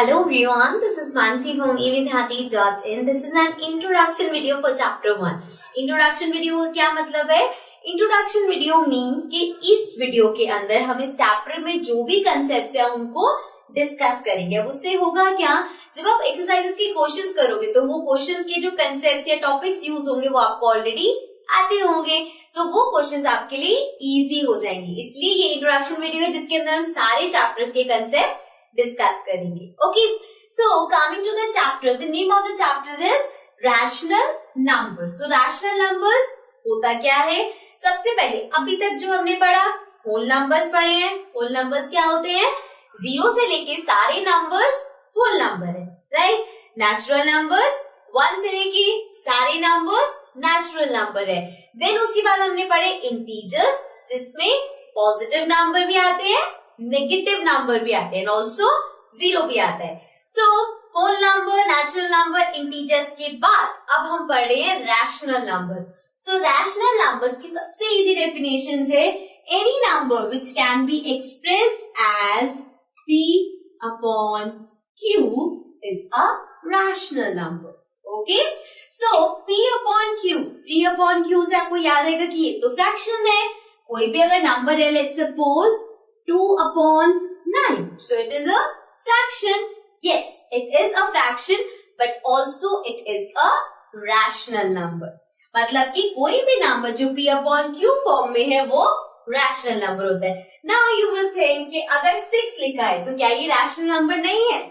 Hello everyone, this is Mansi from evidhati.in. This is an introduction video for chapter 1. Introduction video का क्या मतलब है? Introduction video means कि इस video के अंदर हम इस चैप्टर में जो भी कंसेप्ट्स है उनको डिस्कस करेंगे। अब उससे होगा क्या, जब आप एक्सरसाइजेस के क्वेश्चंस करोगे तो वो क्वेश्चंस के जो कंसेप्ट्स या टॉपिक्स यूज होंगे वो आपको ऑलरेडी आते होंगे, सो वो क्वेश्चंस आपके लिए इजी हो जाएंगे। इसलिए ये इंट्रोडक्शन वीडियो है जिसके अंदर हम सारे चैप्टर्स के कंसेप्ट्स डिस्कस करेंगे। Okay, so coming to the chapter, the name of the chapter is rational numbers. So rational numbers होता क्या है? सबसे पहले अभी तक जो हमने पढ़ा होल नंबर्स पढ़े हैं। होल नंबर्स क्या होते हैं? जीरो से लेके सारे नंबर्स होल नंबर है, राइट। नेचुरल नंबर्स वन से लेके सारे नंबर्स नेचुरल नंबर है। देन उसके बाद हमने पढ़े इंटीजर्स, जिसमें पॉजिटिव नंबर भी आते हैं, नेगेटिव नंबर भी आते हैं, ऑल्सो जीरो भी आता है। So whole number, natural number, integers के बाद अब हम पढ़ रहे हैं rational numbers. So rational numbers की सबसे इजी डेफिनेशन है any number which can be expressed as p upon q is a rational number. Okay, so p upon q से आपको याद आएगा कि ये तो फ्रैक्शन है। कोई भी अगर नंबर है, let's suppose 2 upon 9. So it is a fraction. Yes, it is a fraction, but also it is a rational number. मतलब कि कोई भी नंबर जो p upon q फॉर्म में है वो रैशनल नंबर होता है। Now you will think कि अगर 6 लिखा है तो क्या ये रैशनल नंबर नहीं है?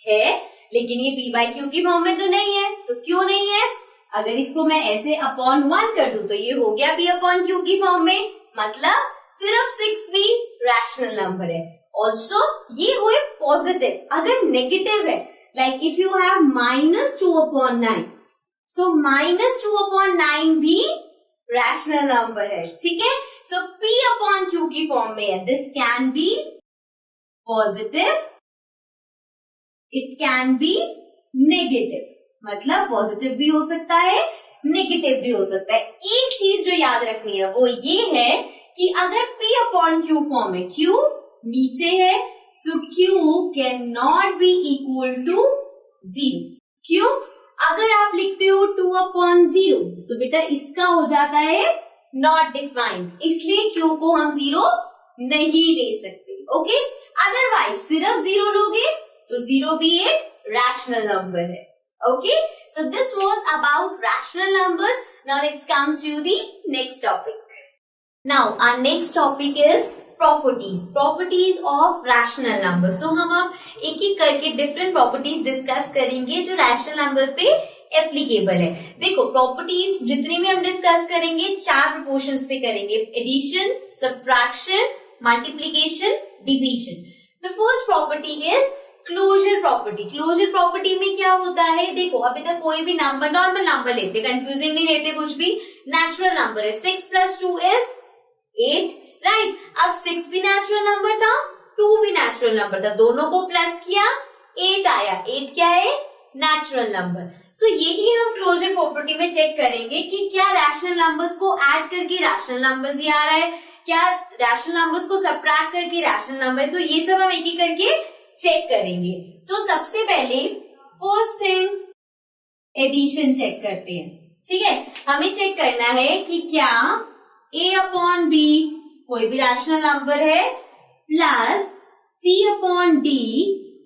है, लेकिन ये p by q की फॉर्म में तो नहीं है। तो क्यों नहीं है? अगर इसको मैं ऐसे अपॉन 1 कर दूं तो ये हो गया p upon q की फॉर्म में, मतलब सिर्फ 6 भी रैशनल नंबर है। ऑल्सो ये हुए पॉजिटिव। अगर नेगेटिव है, like if you have -2 upon 9, so -2 upon 9 भी रैशनल नंबर है, ठीक है। सो p upon q की फॉर्म में है। This can be positive, it can be negative, मतलब पॉजिटिव भी हो सकता है, नेगेटिव भी हो सकता है। एक चीज जो याद रखनी है वो ये है कि अगर p अपॉन q फॉर्म है, q नीचे है, so q can not be equal to 0। क्यों? अगर आप लिखते हो 2 अपॉन 0, सो बेटा इसका हो जाता है नॉट डिफाइंड, इसलिए q को हम 0 नहीं ले सकते। ओके, अदरवाइज सिर्फ 0 लोगे तो 0 भी एक रैशनल नंबर है। Okay, so this was about rational numbers. Now let's come to the next topic. Now our next topic is properties of rational number. So हम अब एक एक करके different properties discuss करेंगे जो rational number पे applicable है। देखो properties जितनी भी हम discuss करेंगे 4 proportions पे करेंगे, addition, subtraction, multiplication, division. The first property is closure property. Closure property में क्या होता है? देखो अभी तक कोई भी नंबर, नॉर्मल नंबर लेते, कंफ्यूजिंग नहीं लेते कुछ भी, नेचुरल नंबर है। 6 + 2 is 8, राइट। अब 6 भी नेचुरल नंबर था, 2 भी नेचुरल नंबर था, दोनों को प्लस किया 8 आया। 8 क्या है? Natural number. सो यही हम क्लोजर प्रॉपर्टी में चेक करेंगे कि क्या रैशनल नंबर्स को ऐड करके रैशनल नंबर्स ही आ रहा है, क्या रैशनल नंबर्स को सबट्रैक्ट करके रैशनल नंबर। तो ये सब हम एक एक करके चेक करेंगे। सो सबसे पहले फर्स्ट थिंग एडिशन चेक करते हैं, ठीक है। हमें चेक करना है कि क्या a अपॉन b कोई भी रैशनल नंबर है plus c upon d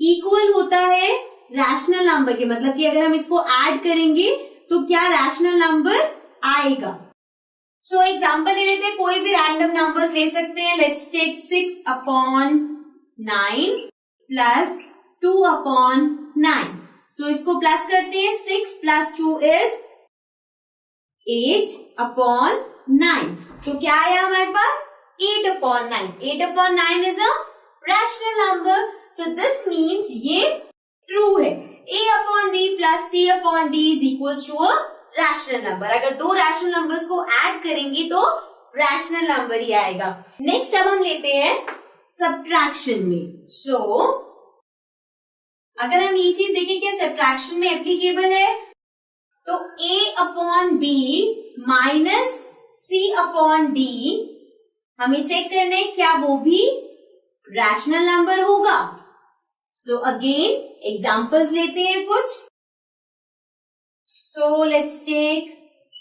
equal होता है रैशनल नंबर के, मतलब कि अगर हम इसको ऐड करेंगे तो क्या रैशनल नंबर आएगा। सो एग्जांपल ले लेते हैं, कोई भी रैंडम नंबर्स ले सकते हैं। Let's take 6 upon 9 plus 2 upon 9। So इसको प्लस करते हैं, 6 + 2 is 8 अपॉन 9। तो क्या आया हमारे पास? 8 upon 9। 8 upon 9 is a rational number, so this means ये ट्रू है। a upon b plus c upon d is equals to a rational number. अगर दो रैशनल नंबर्स को ऐड करेंगे तो रैशनल नंबर ही आएगा। नेक्स्ट अब हम लेते हैं सब्ट्रैक्शन में। सो अगर हम ये चीज देखें क्या सब्ट्रैक्शन में एप्लीकेबल है, तो a upon b minus c upon d हमें चेक करना है क्या वो भी रैशनल नंबर होगा। सो अगेन एग्जाम्पल्स लेते हैं कुछ. सो लेट्स टेक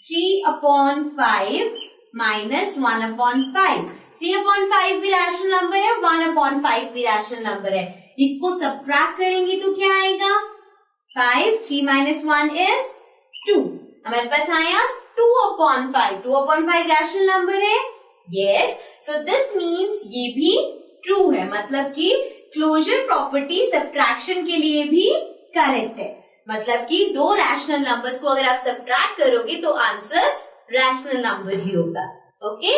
3/5 माइनस 1/5. 3/5 भी रैशनल नंबर है, 1/5 भी रैशनल नंबर है. इसको सबट्रैक्ट करेंगे तो क्या आएगा? 5. 3 minus 1 is 2. हमारे पास आया 2/5. 2/5 रैशनल नंबर है. यस. सो दिस मीन्स ये भी ट्रू है, मतलब कि क्लोजर प्रॉपर्टी सबट्रैक्शन के लिए भी करेक्ट है. मतलब कि दो रैशनल नंबर्स को अगर आप सबट्रैक्ट करोगे तो आंसर रैशनल नंबर ही होगा. ओके.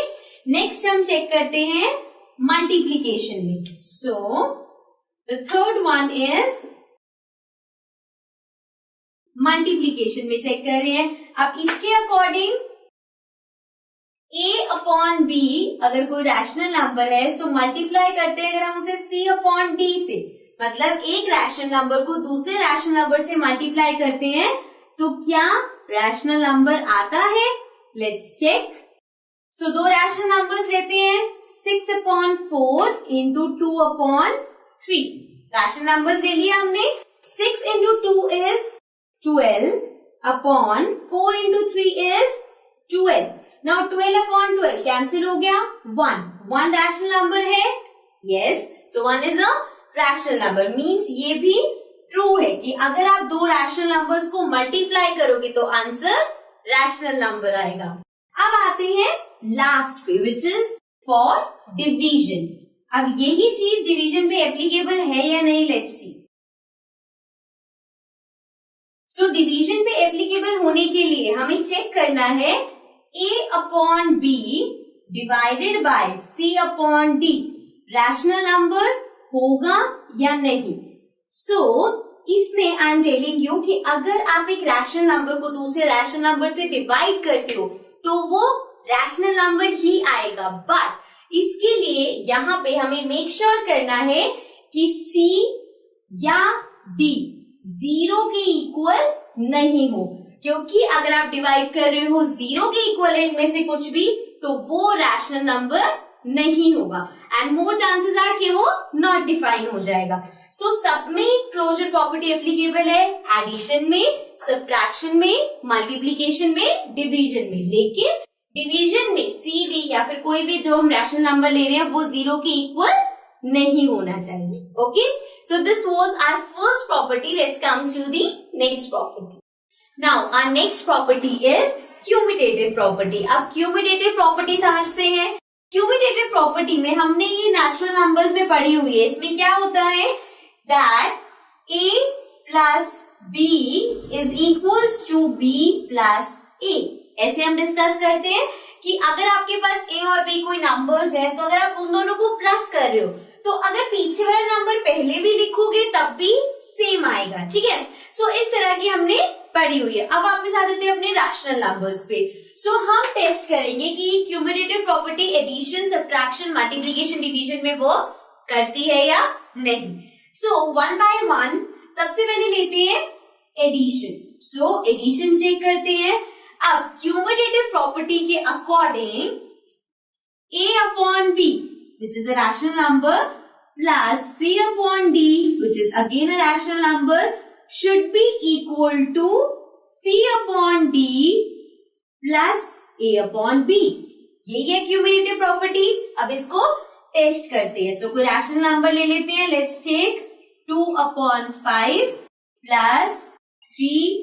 नेक्स्ट हम चेक करते हैं मल्टीप्लीकेशन में. So the third one is multiplication में चेक कर रहे हैं. अब इसके अकॉर्डिंग a/b अगर कोई रैशनल नंबर है सो मल्टीप्लाई करते हैं अगर हम उसे c/d से, मतलब एक रैशनल नंबर को दूसरे रैशनल नंबर से मल्टीप्लाई करते हैं तो क्या रैशनल नंबर आता है? Let's check. सो दो रैशनल नंबर्स लेते हैं. 6/4 इंटू 2/3. रैशनल नंबर्स ले लिया हमने. 6 into 2 is 12/4 into 3 is 12. Now 12/12 cancel हो गया. 1 रैशनल नंबर है. Yes. So 1 is a rational number. Means ये भी ट्रू है कि अगर आप दो रैशनल नंबर्स को मल्टीप्लाई करोगे तो आंसर रैशनल नंबर आएगा. अब आते हैं लास्ट पे विच इज फॉर डिवीजन. अब यही चीज डिवीजन पे एप्लीकेबल है या नहीं, लेट्स सी. सो डिवीजन पे एप्लीकेबल होने के लिए हमें चेक करना है a/b divided by c/d rational number होगा या नहीं. सो इसमें आई एम टेलिंग यू कि अगर आप एक रैशनल नंबर को दूसरे रैशनल नंबर से डिवाइड करते हो तो वो रैशनल नंबर ही आएगा. बट इसके लिए यहाँ पे हमें मेक श्योर करना है कि c या d 0 के इक्वल नहीं हो, क्योंकि अगर आप डिवाइड कर रहे हो 0 के इक्वल है इनमें से कुछ भी तो वो रैशनल नंबर नहीं होगा एंड मोर चांसेस आर कि वो नॉट डिफाइन हो जाएगा. सो सब में क्लोजर प्रॉपर्टी एप्लीकेबल है. एडिशन में, सब्ट्रैक्शन में, मल्टीप्लीकेशन में, डिवीजन में. लेकिन डिवीजन में सी डी या फिर कोई भी जो हम रैशनल नंबर ले रहे हैं वो 0 के इक्वल नहीं होना चाहिए. Okay. So this was our first property. Let's come to the next property. Now our next property is commutative property. अब क्यूमिटेटिव प्रॉपर्टी समझते हैं. क्यूमिटेटिव प्रॉपर्टी में हमने ये नेचुरल नंबर्स में पढ़ी हुई है. इसमें क्या होता है that a plus b is equals to b plus a. ऐसे हम डिस्कस करते हैं कि अगर आपके पास a और b कोई नंबर्स हैं तो अगर आप उन दोनों को प्लस कर रहे हो तो अगर पीछे वाला नंबर पहले भी लिखोगे तब भी सेम आएगा. ठीक है. सो इस तरह की हमने पढ़ी हुई है. अब वापस आ जाते हैं अपने रैशनल नंबर्स पे. सो हम टेस्ट करेंगे कि cumulative property addition, subtraction, multiplication, division में वर्क करती है या नहीं. सो वन बाय वन सबसे पहले लेते हैं एडिशन. सो एडिशन चेक करते हैं. अब क्यूमुलेटिव प्रॉपर्टी के according a/b which is a rational number plus c/d which is again a rational number should be equal to c/d plus a/b. यही है क्यूमुलेटिव प्रॉपर्टी. अब इसको टेस्ट करते हैं. सो कोई रैशनल नंबर ले लेते हैं. Let's take 2/5 plus 3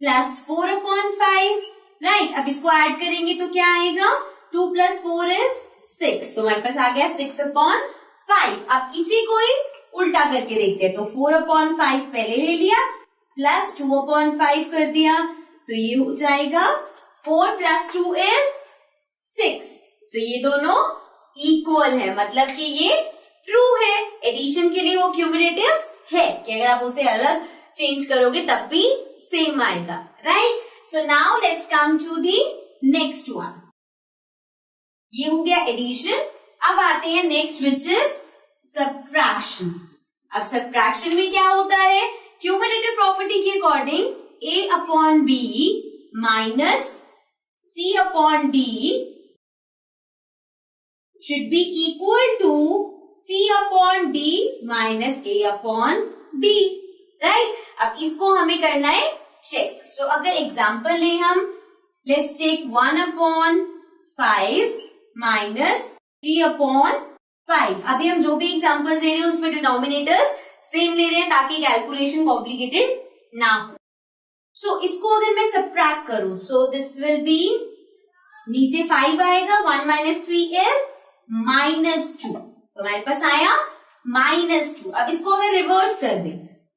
plus 4/5. Right. अब इसको ऐड करेंगे तो क्या आएगा? 2 प्लस 4 इज 6. तो हमारे पास आ गया 6/5. अब इसी को ही उल्टा करके देखते हैं. तो 4/5 पहले ले लिया प्लस 2/5 कर दिया तो ये हो जाएगा 4 प्लस 2 इज 6. सो ये दोनों इक्वल है, मतलब कि ये ट्रू है. एडिशन के लिए वो क्यूमुलेटिव है कि अगर आप उसे अलग चेंज करोगे तब भी सेम आएगा. Right. So now let's come to the next one. ये हो गया एडिशन. अब आते हैं नेक्स्ट विच इज सब्ट्रैक्शन. अब सब्ट्रैक्शन में क्या होता है? क्यूमुलेटिव प्रॉपर्टी के according a/b minus c/d should be equal to C upon D minus A upon B, right? अब इसको हमें करना है चेक. So अगर एग्जाम्पल लें हम, let's take 1 upon 5 minus 3 upon 5. अभी हम जो भी एग्जाम्पल्स ले रहे हैं उसमें डिनोमिनेटर्स सेम ले रहे हैं ताकि कैलकुलेशन कॉम्प्लिकेटेड ना हो. So इसको अगर मैं सब्ट्रैक्ट करूं, so this will be, नीचे 5 आएगा, 1 minus 3 is -2. तो हमारे पास आया -2. अब इसको अगर रिवर्स कर दे,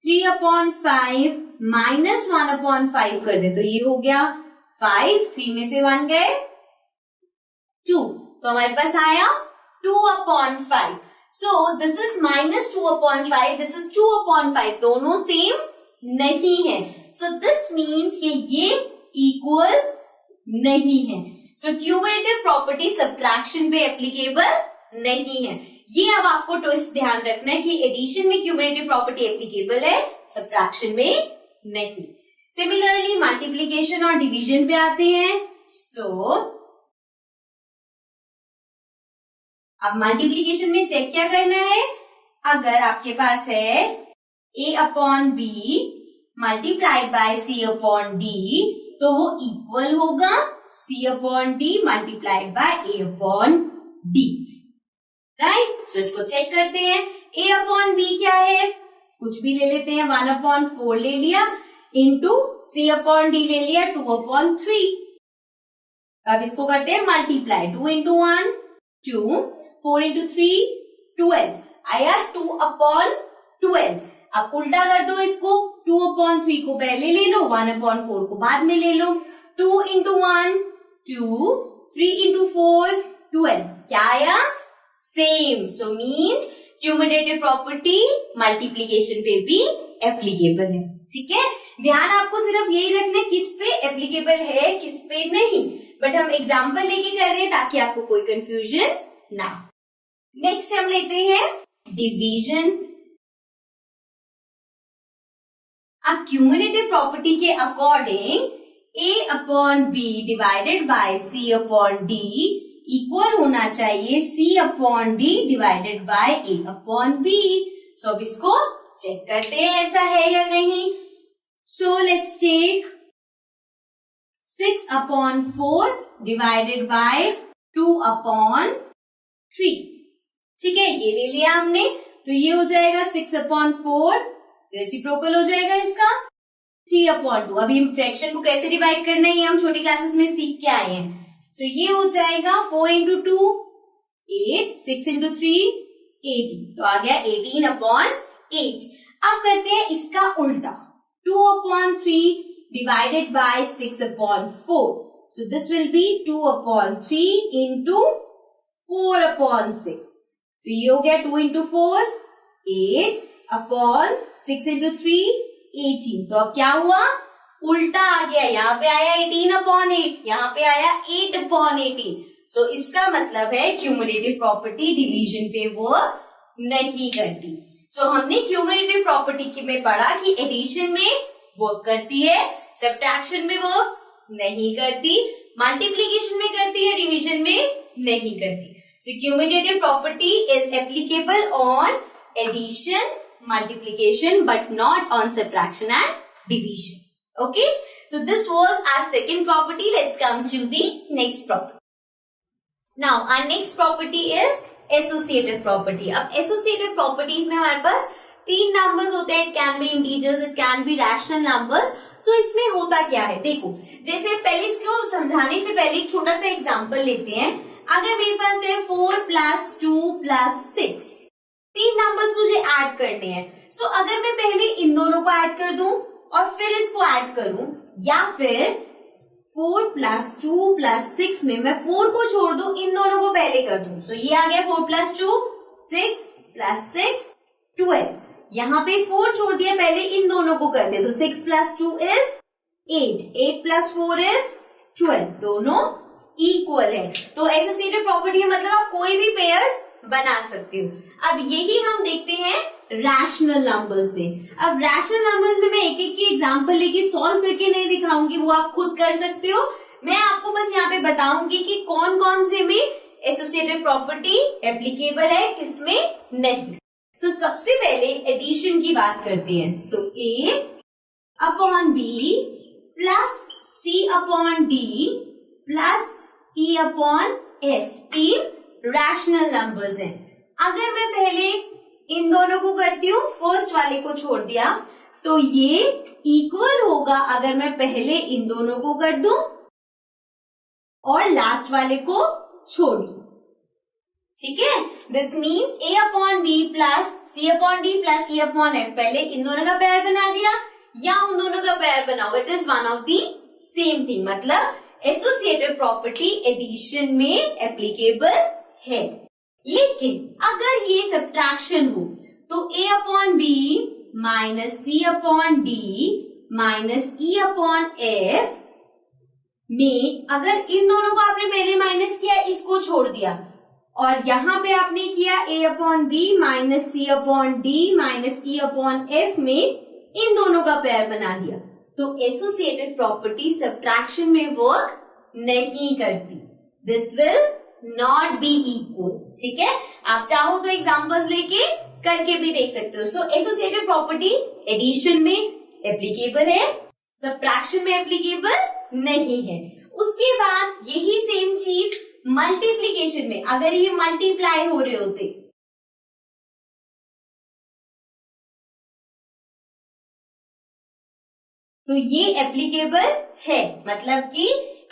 3 upon 5 minus 1 upon 5 कर दे, तो ये हो गया 5, 3 में से 1 गए 2, तो हमारे पास आया 2 upon 5. So this is -2 upon 5, this is 2 upon 5, दोनों सेम नहीं है. So this means कि ये इक्वल नहीं है. So क्यूमुलेटिव प्रॉपर्टी सब्ट्रैक्शन पे एप्लीकेबल नहीं है. ये अब आपको ट्विस्ट ध्यान रखना है कि एडिशन में क्यूमुलेटिव प्रॉपर्टी एप्लीकेबल है, सब्ट्रैक्शन में नहीं. सिमिलरली मल्टीप्लीकेशन और डिवीजन पे आते हैं. सो अब मल्टीप्लीकेशन में चेक क्या करना है, अगर आपके पास है A upon B multiplied by C upon D, तो वो इक्वल होगा C upon D multiplied by A upon B, right. So इसको चेक करते हैं. A अपॉन B क्या है, कुछ भी ले लेते हैं, 1 अपॉन 4 ले लिया, इंटू C अपॉन D ले लिया 2 अपॉन 3. अब इसको करते हैं मल्टीप्लाई, 2 इंटू 1 2, 4 इंटू 3 12, आया 2 अपॉन 12. अब उल्टा कर दो इसको, 2 अपॉन 3 को पहले ले लो, 1 अपॉन 4 को बाद में ले लो. 2 इंटू 1 2, 3 इंटू 4 12, क्या आया same. So means cumulative property multiplication पे भी एप्लीकेबल है. ठीक है, ध्यान आपको सिर्फ यही रखना है किस पे एप्लीकेबल है किस पे नहीं, बट हम एग्जाम्पल लेके कर रहे हैं ताकि आपको कोई कंफ्यूजन ना. नेक्स्ट हम लेते हैं डिवीजन. अब क्यूमुलेटिव प्रॉपर्टी के according A upon B divided by C upon D equal होना चाहिए C upon D divided by A upon B. So अब इसको चेक करते हैं ऐसा है या नहीं. So let's take 6 upon 4 divided by 2 upon 3. ठीक है, ये ले लिया हमने, तो ये हो जाएगा 6 अपॉन 4, रेसिप्रोकल हो जाएगा इसका 3 अपॉन 2. अभी हम फ्रैक्शन को कैसे डिवाइड करना है ये हम छोटी क्लासेस में सीख के आए हैं. सो ये हो जाएगा 4 इंटू 2 8, 6 इंटू 3 18, तो आ गया 18 अपॉन 8. अब करते हैं इसका उल्टा, 2 upon 3 divided by 6 upon 4. So this will be 2 upon 3 into 4 upon 6. सो ये हो गया 2 इंटू 4 8 अपॉन 6 इंटू 3 18. तो अब क्या हुआ, उल्टा आ गया, यहाँ पे आया 18 अपॉन 8, यहाँ पे आया 8 अपॉन 18. सो इसका मतलब है क्यूमुलेटिव प्रॉपर्टी डिवीजन पे वर्क नहीं करती. सो हमने क्यूमुलेटिव प्रॉपर्टी में पढ़ा कि एडिशन में वर्क करती है, सब्ट्रैक्शन में वर्क नहीं करती, मल्टीप्लीकेशन में करती है, डिवीजन में नहीं करती. So cumulative property is applicable on addition, multiplication but not on subtraction and division. Okay, so this was our second property. Let's come to the next property. Now our next property is associative property. अब associative properties में हमारे पास 3 numbers होते हैं. It can be integers, it can be rational numbers. So इसमें होता क्या है, देखो, जैसे पहले इसको समझाने से पहले एक छोटा सा एग्जाम्पल लेते हैं. अगर मेरे पास है 4 + 2 + 6, 3 नंबर्स मुझे ऐड करने हैं. सो अगर मैं पहले इन दोनों को ऐड कर दूं और फिर इसको ऐड करूं, या फिर 4 + 2 + 6 में मैं 4 को छोड़ दूं, इन दोनों को पहले कर दूं. सो ये आ गया 4 + 2 6 + 6 12. यहाँ पे 4 छोड़ दिया, पहले इन दोनों को कर दे, तो 6 + 2 is 8, 8 + 4 is 12, दोनों इक्वल है. तो एसोसिएटिव प्रॉपर्टी मतलब आप कोई भी पेयर्स बना सकते हो. अब यही हम देखते हैं रैशनल नंबर्स में. अब रैशनल नंबर्स में मैं एक एक की एग्जांपल लेके सॉल्व करके नहीं दिखाऊंगी, वो आप खुद कर सकते हो. मैं आपको बस यहाँ पे बताऊंगी कि कौन कौन से में एसोसिएटिव प्रॉपर्टी एप्लीकेबल है, किसमें नहीं। सो सबसे पहले एडिशन की बात करते हैं। So A upon B plus C upon D plus E upon F, तीन रैशनल नंबर्स हैं। अगर मैं पहले इन दोनों को करती हूँ, फर्स्ट वाले को छोड़ दिया, तो ये इक्वल होगा अगर मैं पहले इन दोनों को कर दूं और लास्ट वाले को छोड़ दूं। ठीक है, this means A upon B plus C upon D plus E upon F, पहले इन दोनों का पेयर बना दिया या उन दोनों का पेयर बनाओ, it is one of the same thing. मतलब एसोसिएटिव प्रॉपर्टी एडिशन में एप्लीकेबल है। लेकिन अगर ये सब्ट्रैक्शन हो तो A upon B minus C upon D minus E upon F में अगर इन दोनों को आपने पहले माइनस किया, इसको छोड़ दिया, और यहां पे आपने किया A upon B minus C upon D minus E upon F में इन दोनों का पेयर बना दिया, तो एसोसिएटिव प्रॉपर्टी सब्ट्रैक्शन में वर्क नहीं करती। This will not be equal. ठीक है, आप चाहो तो एग्जांपल्स लेके करके भी देख सकते हो। सो एसोसिएटिव प्रॉपर्टी एडिशन में एप्लीकेबल है, सब्ट्रैक्शन में एप्लीकेबल नहीं है। उसके बाद यही सेम चीज मल्टीप्लीकेशन में, अगर ये मल्टीप्लाई हो रहे होते तो ये एप्लीकेबल है। मतलब कि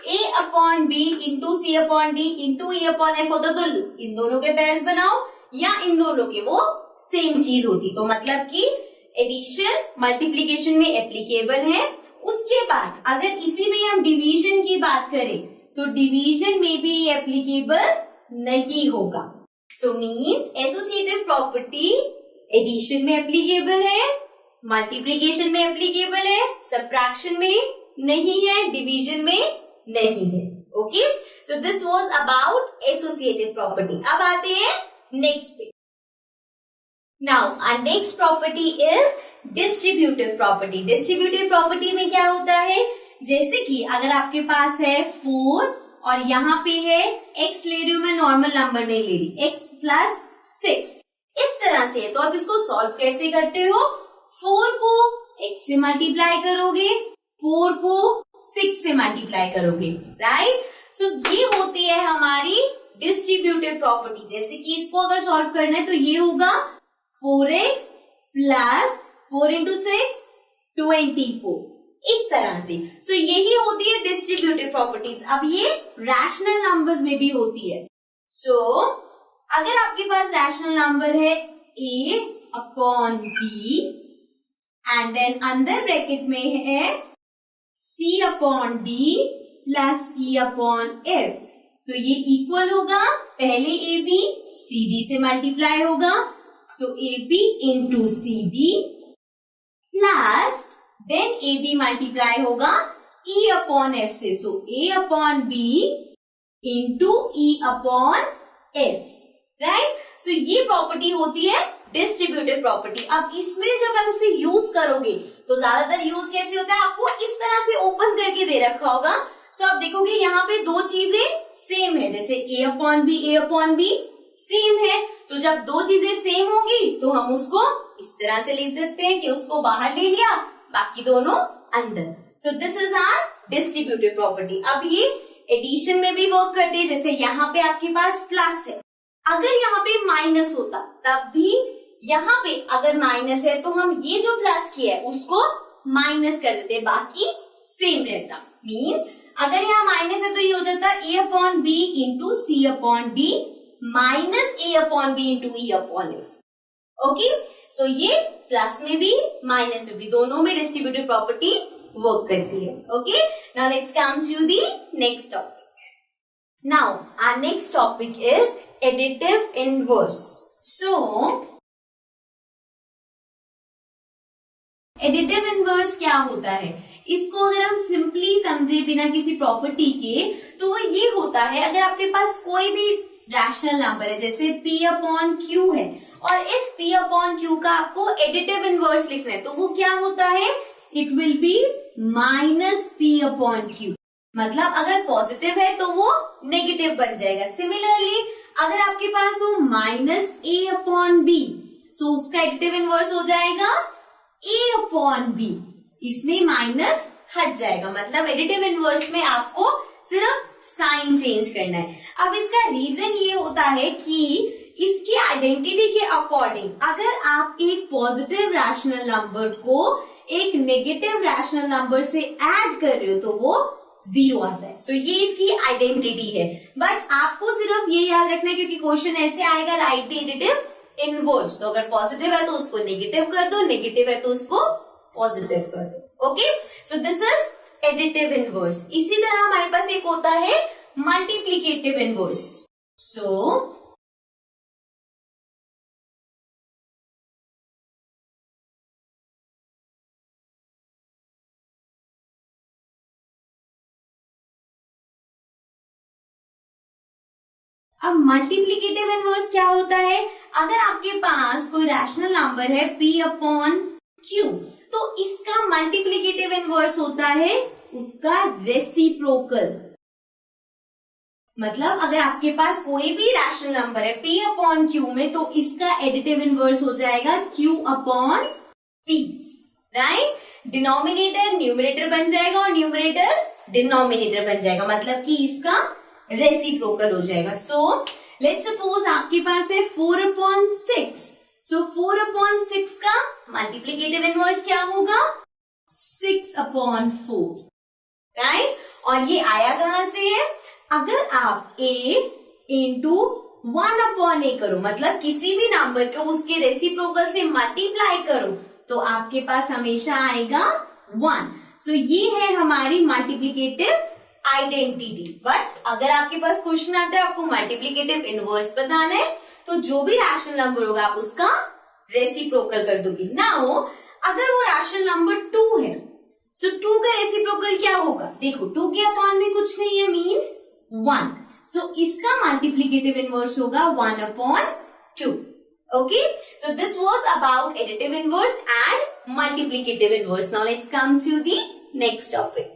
A upon B into C upon D into E upon F होता तो इन दोनों के पेयर्स बनाओ, या इन दोनों के, वो सेम चीज होती। तो मतलब कि एडिशन मल्टीप्लीकेशन में एप्लीकेबल है। उसके बाद अगर इसी में हम डिवीजन की बात करें तो डिवीजन में भी एप्लीकेबल नहीं होगा। So means associative property addition में एप्लीकेबल है, मल्टीप्लीकेशन में एप्लीकेबल है, सब्ट्रैक्शन में नहीं है, डिवीजन में नहीं है। Okay, so this was about associative property. अब आते हैं नेक्स्ट पे। Now our next property is distributive property. Distributive property में क्या होता है, जैसे कि अगर आपके पास है 4 और यहाँ पे है x ले रही हूं मैं, नॉर्मल नंबर नहीं ले रही, x प्लस 6 इस तरह से है, तो आप इसको सॉल्व कैसे करते हो? 4 को x से मल्टीप्लाई करोगे, 4 को 6 से मल्टीप्लाई करोगे, राइट। सो ये होती है हमारी डिस्ट्रीब्यूटिव प्रॉपर्टी। जैसे कि इसको अगर सॉल्व करना है तो ये होगा 4x प्लस 4 इंटू 6 24 इस तरह से। सो यही होती है डिस्ट्रीब्यूटिव प्रॉपर्टीज। अब ये रैशनल नंबर्स में भी होती है। सो अगर आपके पास रैशनल नंबर है a upon b and then अंदर ब्रैकेट में है c upon d plus e upon f, तो ये इक्वल होगा, पहले ab cd से मल्टीप्लाई होगा, so ab into cd plus then AB multiply होगा E अपॉन F से, so A upon B into E upon F, right. So ये property होती है डिस्ट्रीब्यूटिव प्रॉपर्टी। अब इसमें जब आप इसे यूज करोगे तो ज्यादातर यूज कैसे होता है, आपको इस तरह से ओपन करके दे रखा होगा। सो आप देखोगे यहाँ पे दो चीजें सेम है, जैसे A अपॉन बी सेम है, तो जब दो चीजें सेम होंगी तो हम उसको इस तरह से लिख देते हैं कि उसको बाहर ले लिया, बाकी दोनों अंदर। So this is our distributive property. अब ये एडिशन में भी वर्क करती है। जैसे यहाँ पे आपके पास प्लस है, अगर यहाँ पे माइनस होता तब भी, यहाँ पे अगर माइनस है तो हम ये जो प्लस किया है उसको माइनस कर देते, बाकी सेम रहता। मीन्स अगर यहाँ माइनस है तो ये हो जाता A upon B into C upon D minus A upon B into E upon F. Okay, so ये प्लस में भी माइनस में भी दोनों में डिस्ट्रीब्यूटिव प्रॉपर्टी वर्क करती है। Okay, now let's come to the next topic. Now our next topic is additive inverse. So additive inverse क्या होता है, इसको अगर हम सिंपली समझे बिना किसी प्रॉपर्टी के, तो वो ये होता है, अगर आपके पास कोई भी रैशनल नंबर है, जैसे p अपॉन q है, और इस p अपॉन q का आपको एडिटिव इनवर्स लिखना है, तो वो क्या होता है, it will be minus p upon q। मतलब अगर पॉजिटिव है तो वो नेगेटिव बन जाएगा। सिमिलरली अगर आपके पास हो माइनस ए अपॉन बी, सो उसका एडिटिव इनवर्स हो जाएगा ए अपॉन बी, इसमें माइनस हट जाएगा। मतलब एडिटिव इनवर्स में आपको सिर्फ साइन चेंज करना है। अब इसका रीजन ये होता है कि इसकी आइडेंटिटी के अकॉर्डिंग अगर आप एक पॉजिटिव रैशनल नंबर को एक नेगेटिव रैशनल नंबर से ऐड कर रहे हो तो वो 0 आता है। सो ये इसकी आइडेंटिटी है। बट आपको सिर्फ ये याद रखना है क्योंकि क्वेश्चन ऐसे आएगा, राइट द एडिटिव इनवर्स। तो अगर पॉजिटिव है तो उसको नेगेटिव कर दो, नेगेटिव है तो उसको पॉजिटिव कर दो। Okay, so this is additive inverse. इसी तरह हमारे पास एक होता है मल्टीप्लीकेटिव इनवर्स। सो अब मल्टीप्लीकेटिव इनवर्स क्या होता है? अगर आपके पास कोई रैशनल नंबर है p अपॉन q, तो इसका मल्टीप्लीकेटिव इनवर्स होता है उसका रेसिप्रोकल। मतलब अगर आपके पास कोई भी रैशनल नंबर है p अपॉन q में, तो इसका एडिटिव इनवर्स हो जाएगा q upon p, right. Denominator numerator बन जाएगा और न्यूमरेटर डिनोमिनेटर बन जाएगा, मतलब कि इसका रेसिप्रोकल हो जाएगा। सो लेट्स सपोज आपके पास है 4/6, सो 4/6 का मल्टीप्लीकेटिव इनवर्स क्या होगा? 6/4, राइट। और ये आया कहां से है? अगर आप a इंटू 1/a करो, मतलब किसी भी नंबर को उसके रेसिप्रोकल से मल्टीप्लाई करो, तो आपके पास हमेशा आएगा 1। सो ये है हमारी मल्टीप्लीकेटिव आइडेंटिटी। बट अगर आपके पास क्वेश्चन आता है आपको मल्टीप्लीकेटिव इनवर्स बताना है, तो जो भी रैशनल नंबर होगा आप उसका रेसिप्रोकल कर दोगे। ना हो अगर वो रैशनल नंबर 2 है, सो 2 का रेसिप्रोकल क्या होगा? देखो 2 के अपॉन में कुछ नहीं है, मीन्स 1। सो इसका मल्टीप्लीकेटिव इनवर्स होगा 1/2। Okay, so this was about additive inverse and multiplicative inverse. Now let's come to the next topic.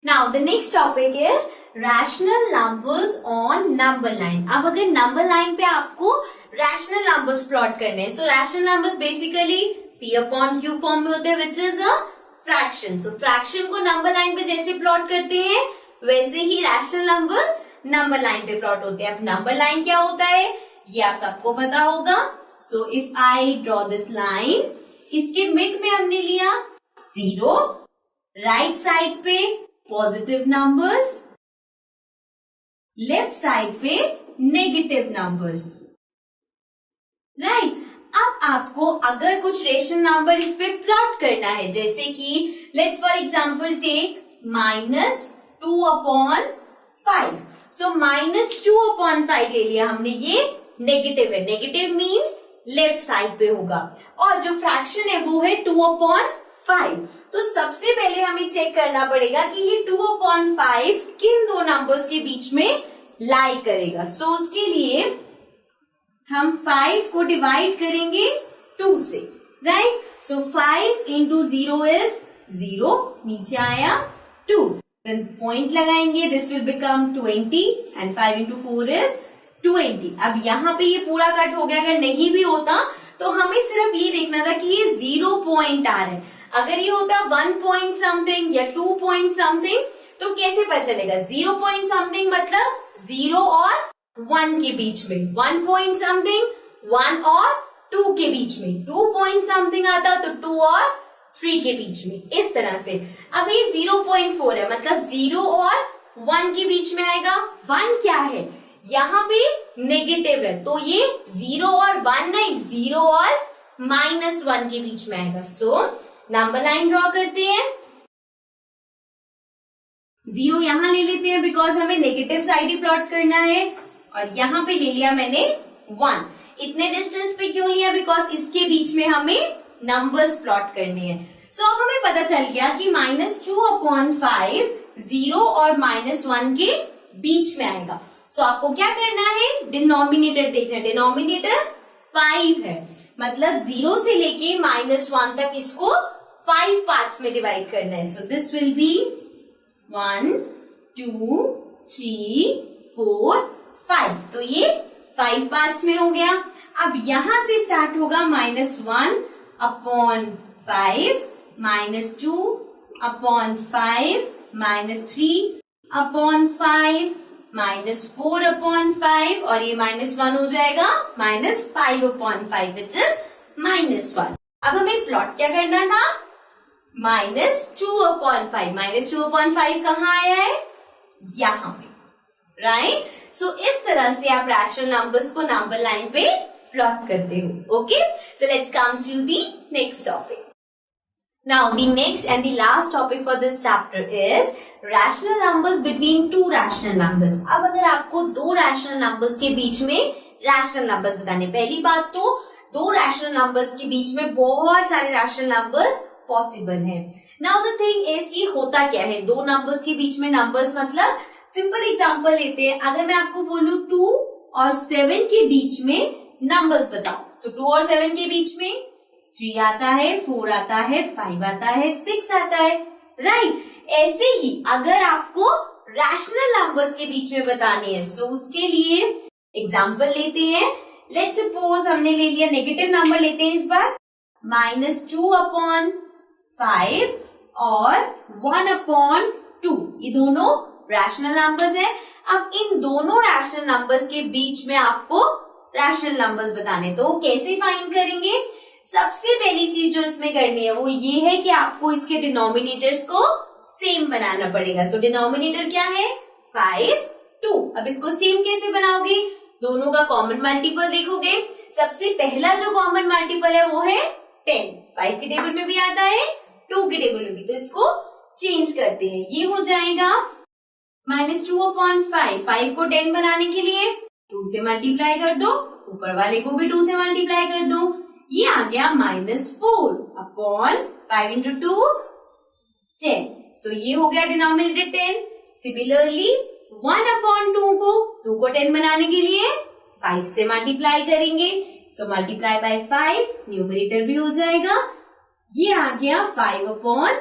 Now the next topic is rational numbers on number line. अब अगर number line पे आपको rational numbers plot करने हैं, so rational numbers basically p upon q form में होते हैं, which is a fraction. So fraction को number line पे जैसे plot करते हैं वैसे ही rational numbers number line पे plot होते हैं। अब number line क्या होता है ये आप सबको पता होगा। So if I draw this line, इसके मिड में हमने लिया 0, राइट साइड पे पॉजिटिव नंबर्स, लेफ्ट साइड पे नेगेटिव नंबर्स, राइट। अब आपको अगर कुछ रेशनल नंबर इस पे प्लॉट करना है, जैसे कि लेट्स फॉर एग्जांपल टेक -2/5। सो -2/5 ले लिया हमने, ये नेगेटिव है। नेगेटिव मीन्स लेफ्ट साइड पे होगा, और जो फ्रैक्शन है वो है 2/5। तो सबसे पहले हमें चेक करना पड़ेगा कि ये 2/5 किन दो नंबर्स के बीच में लाई करेगा। सो उसके लिए हम 5 को डिवाइड करेंगे 2 से, राइट। सो 5 इंटू 0 इज 0, नीचे आया 2, देन पॉइंट लगाएंगे, this will become 20 and 5 into 4 is 20। अब यहाँ पे ये पूरा कट हो गया। अगर नहीं भी होता तो हमें सिर्फ ये देखना था कि ये 0 पॉइंट आ रहा है। अगर ये होता 1 पॉइंट समथिंग या 2 पॉइंट समथिंग तो कैसे पता चलेगा? 0 पॉइंट समथिंग मतलब 0 और 1 के बीच में, 1 पॉइंट समथिंग 1 और 2 के बीच में, 2 पॉइंट समथिंग आता तो 2 और 3 के बीच में, इस तरह से। अब ये 0.4 है, मतलब 0 और 1 के बीच में आएगा। 1 क्या है? यहाँ पे नेगेटिव है, तो ये 0 और 1 नहीं, 0 और -1 के बीच में आएगा। सो नंबर लाइन ड्रॉ करते हैं, 0 यहां ले लेते हैं बिकॉज हमें नेगेटिव साइड ही प्लॉट करना है, और यहां पे ले लिया मैंने 1। इतने डिस्टेंस पे क्यों लिया? बिकॉज इसके बीच में हमें नंबर्स प्लॉट करने हैं। सो अब हमें पता चल गया कि -2/5 0 और -1 के बीच में आएगा। सो आपको क्या करना है? डिनोमिनेटर देखना है। डिनोमिनेटर 5 है, मतलब 0 से लेके -1 तक इसको 5 पार्ट्स में डिवाइड करना है। So this will be 1 2 3 4 5। तो ये 5 पार्ट्स में हो गया। अब यहां से स्टार्ट होगा -1 अपॉन 5, -2 अपॉन 5, -3 अपॉन 5, -4 अपॉन 5 और ये -1 हो जाएगा -5 अपॉन 5 विच इज -1। अब हमें प्लॉट क्या करना था? -2 अपॉन 5। -2 अपॉन 5 कहाँ आया है? यहाँ पे, राइट। सो इस तरह से आप रैशनल नंबर्स को नंबर लाइन पे प्लॉट करते हो। Okay, so let's come to the next topic. Now the next and the last topic for this chapter is rational numbers between two rational numbers। अब अगर आपको दो rational numbers के बीच में rational numbers बताने, पहली बात तो दो rational numbers के बीच में बहुत सारे rational numbers possible हैं। Now the thing is कि होता क्या है दो numbers के बीच में numbers, मतलब सिंपल एग्जांपल लेते हैं। अगर मैं आपको बोलूं 2 और 7 के बीच में numbers बताओ, तो 2 और 7 के बीच में 3 आता है, 4 आता है, 5 आता है, 6 आता है, राइट। ऐसे ही अगर आपको रैशनल नंबर्स के बीच में बतानी है, सो उसके लिए एग्जांपल लेते हैं। लेट्स सपोज हमने ले लिया नेगेटिव नंबर लेते हैं इस बार, -2 अपॉन 5 और 1 अपॉन 2। ये दोनों रैशनल नंबर्स हैं। अब इन दोनों रैशनल नंबर्स के बीच में आपको रैशनल नंबर्स बताने, तो कैसे फाइंड करेंगे? सबसे पहली चीज जो इसमें करनी है वो ये है कि आपको इसके डिनोमिनेटर्स को सेम बनाना पड़ेगा। सो डिनोमिनेटर क्या है? 5 2। अब इसको सेम कैसे बनाओगे? दोनों का कॉमन मल्टीपल देखोगे। सबसे पहला जो कॉमन मल्टीपल है वो है 10। 5 के टेबल में भी आता है, 2 के टेबल में भी, तो इसको चेंज करते हैं। ये हो जाएगा -2 अपॉन 5। 5 को 10 बनाने के लिए 2 से मल्टीप्लाई कर दो, ऊपर वाले को भी 2 से मल्टीप्लाई कर दो। ये आ गया -4 अपॉन 5 इंटू 2 10। सो ये हो गया डिनोमिनेटर 10। सिमिलरली 1 अपॉन 2 को 10 बनाने के लिए 5 से मल्टीप्लाई करेंगे। सो मल्टीप्लाई बाय 5, न्यूमरेटर भी हो जाएगा। ये आ गया 5 अपॉन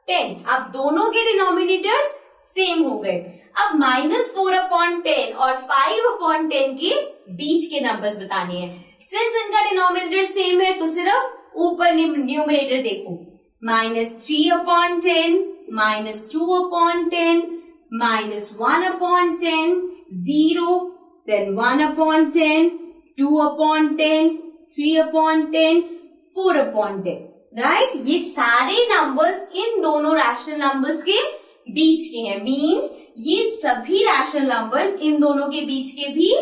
10। अब दोनों के डिनोमिनेटर्स सेम हो गए। अब -4 अपॉन 10 और 5 अपॉन 10 के बीच के नंबर्स बताने हैं। सिंस इनका डिनोमिनेटर सेम है तो सिर्फ ऊपर न्यूमरेटर देखो, -3 upon 10, -2 upon 10, -1 upon 10, 0, then 1 upon 10, 2 upon 10, 3 upon 10, 4 upon 10, right. ये सारे नंबर्स इन दोनों रैशनल नंबर्स के बीच के हैं। मीन्स ये सभी रैशनल नंबर्स इन दोनों के बीच के भी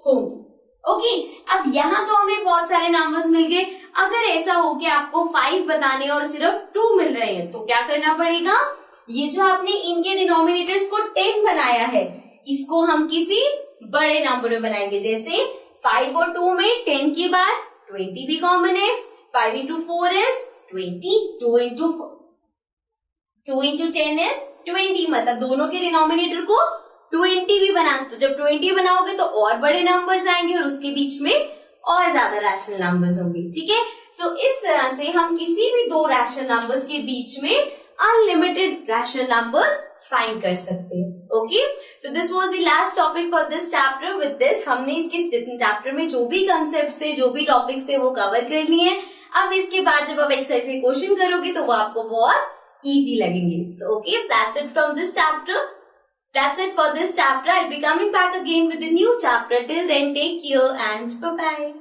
होंगे। ओके, अब यहाँ तो हमें बहुत सारे नंबर्स मिल गए। अगर ऐसा हो कि आपको 5 बताने और सिर्फ 2 मिल रहे हैं तो क्या करना पड़ेगा? ये जो आपने इनके डिनोमिनेटर्स को 10 बनाया है, इसको हम किसी बड़े नंबर में बनाएंगे। जैसे 5 और 2 में 10 के बाद 20 भी कॉमन है। 5 इंटू 4 इज 20, 2 इंटू 10 इज 20। मतलब दोनों के डिनोमिनेटर को 20 भी बना सकते हो। जब 20 बनाओगे तो और बड़े नंबर्स आएंगे और उसके बीच में और ज्यादा रैशनल नंबर्स होंगे। ठीक है, सो इस तरह से हम किसी भी दो रैशनल नंबर्स के बीच में अनलिमिटेड रैशनल नंबर्स फाइंड कर सकते हैं। Okay, so this was the last topic for this chapter. With this हमने इसके चैप्टर में जो भी कंसेप्ट थे, जो भी टॉपिक्स थे वो कवर कर लिए हैं। अब इसके बाद जब आप एक्सरसाइज के क्वेश्चन करोगे तो वो आपको बहुत इजी लगेंगे। So okay, that's it from this chapter. That's it for this chapter. I'll be coming back again with a new chapter. Till then, take care and bye-bye.